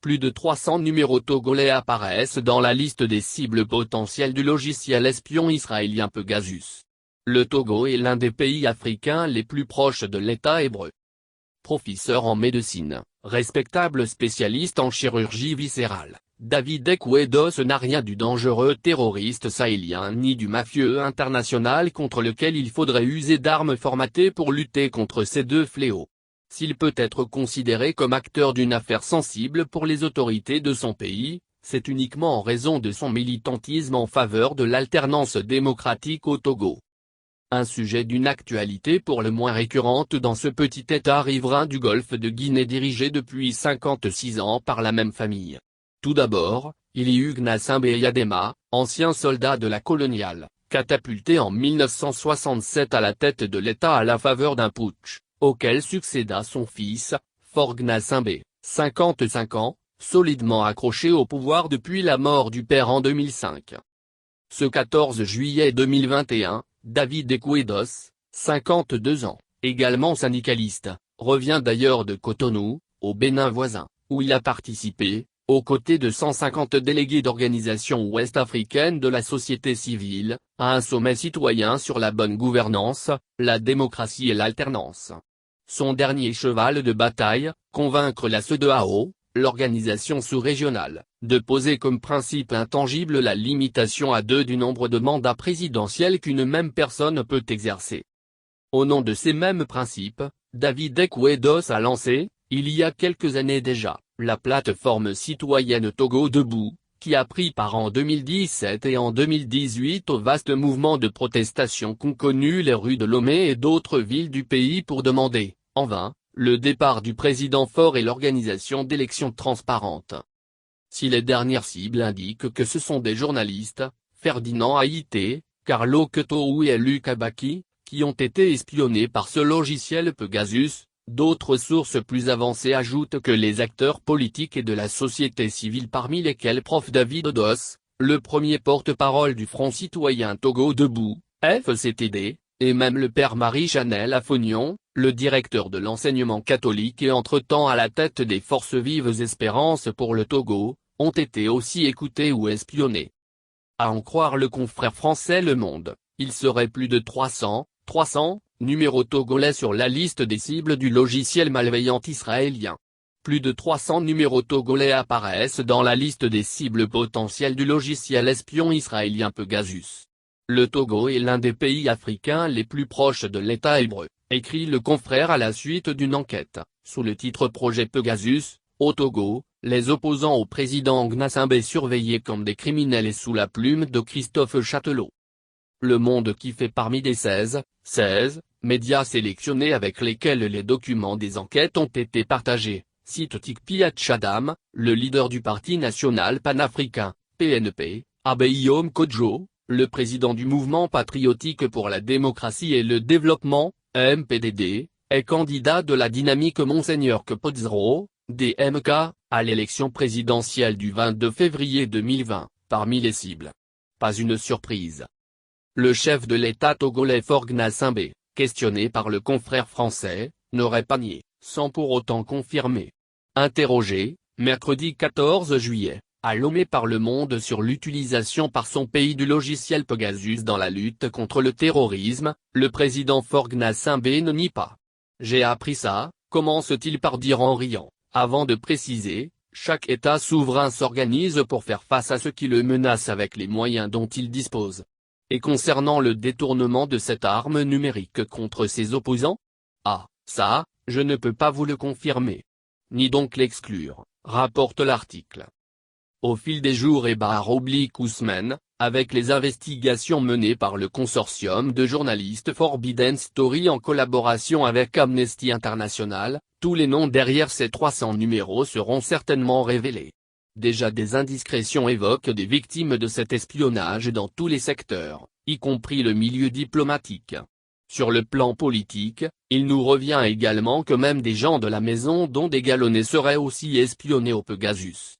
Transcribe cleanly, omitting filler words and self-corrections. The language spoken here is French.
Plus de 300 numéros togolais apparaissent dans la liste des cibles potentielles du logiciel espion israélien Pegasus. Le Togo est l'un des pays africains les plus proches de l'État hébreu. Professeur en médecine, respectable spécialiste en chirurgie viscérale, David Ekwedos n'a rien du dangereux terroriste sahélien ni du mafieux international contre lequel il faudrait user d'armes formatées pour lutter contre ces deux fléaux. S'il peut être considéré comme acteur d'une affaire sensible pour les autorités de son pays, c'est uniquement en raison de son militantisme en faveur de l'alternance démocratique au Togo. Un sujet d'une actualité pour le moins récurrente dans ce petit État riverain du golfe de Guinée dirigé depuis 56 ans par la même famille. Tout d'abord, il y eut Gnassingbé Eyadema, ancien soldat de la coloniale, catapulté en 1967 à la tête de l'État à la faveur d'un putsch, auquel succéda son fils, Faure Gnassingbé, 55 ans, solidement accroché au pouvoir depuis la mort du père en 2005. Ce 14 juillet 2021, David Ekwedos, 52 ans, également syndicaliste, revient d'ailleurs de Cotonou, au Bénin voisin, où il a participé, aux côtés de 150 délégués d'organisations ouest-africaines de la société civile, à un sommet citoyen sur la bonne gouvernance, la démocratie et l'alternance. Son dernier cheval de bataille, convaincre la CEDEAO, l'organisation sous-régionale, de poser comme principe intangible la limitation à 2 du nombre de mandats présidentiels qu'une même personne peut exercer. Au nom de ces mêmes principes, David Ekwedos a lancé, il y a quelques années déjà, la plateforme citoyenne Togo Debout, qui a pris part en 2017 et en 2018 au vaste mouvement de protestation qu'ont connu les rues de Lomé et d'autres villes du pays pour demander, en vain, le départ du président Faure et l'organisation d'élections transparentes. Si les dernières cibles indiquent que ce sont des journalistes, Ferdinand Haïté, Carlo Ketou et Luc Abaki, qui ont été espionnés par ce logiciel Pegasus, d'autres sources plus avancées ajoutent que les acteurs politiques et de la société civile parmi lesquels Prof David Odos, le premier porte-parole du Front citoyen Togo Debout, FCTD, et même le père Marie-Chanel Afognon, le directeur de l'enseignement catholique et entre-temps à la tête des Forces Vives Espérances pour le Togo, ont été aussi écoutés ou espionnés. À en croire le confrère français Le Monde, il serait plus de 300 numéros togolais sur la liste des cibles du logiciel malveillant israélien. Plus de 300 numéros togolais apparaissent dans la liste des cibles potentielles du logiciel espion israélien Pegasus. Le Togo est l'un des pays africains les plus proches de l'État hébreu, écrit le confrère à la suite d'une enquête, sous le titre Projet Pegasus, au Togo, les opposants au président Gnassingbé surveillés comme des criminels et sous la plume de Christophe Chatelot. Le Monde qui fait parmi des 16 médias sélectionnés avec lesquels les documents des enquêtes ont été partagés, cite Tikpiat Chadam, le leader du Parti national panafricain, PNP, Abeyom Kodjo, le président du mouvement patriotique pour la démocratie et le développement, MPDD, est candidat de la dynamique Monseigneur Kepotzro, DMK, à l'élection présidentielle du 22 février 2020, parmi les cibles. Pas une surprise. Le chef de l'État togolais Faure Gnassingbé, questionné par le confrère français, n'aurait pas nié, sans pour autant confirmer. Interrogé, mercredi 14 juillet, à Lomé par Le Monde sur l'utilisation par son pays du logiciel Pegasus dans la lutte contre le terrorisme, le président Faure Gnassingbé ne nie pas. J'ai appris ça, commence-t-il par dire en riant, avant de préciser, chaque État souverain s'organise pour faire face à ce qui le menace avec les moyens dont il dispose. Et concernant le détournement de cette arme numérique contre ses opposants? Ah, ça, je ne peux pas vous le confirmer. Ni donc l'exclure, rapporte l'article. Au fil des jours et / semaines, avec les investigations menées par le consortium de journalistes Forbidden Story en collaboration avec Amnesty International, tous les noms derrière ces 300 numéros seront certainement révélés. Déjà des indiscrétions évoquent des victimes de cet espionnage dans tous les secteurs, y compris le milieu diplomatique. Sur le plan politique, il nous revient également que même des gens de la maison dont des galonnés seraient aussi espionnés au Pegasus.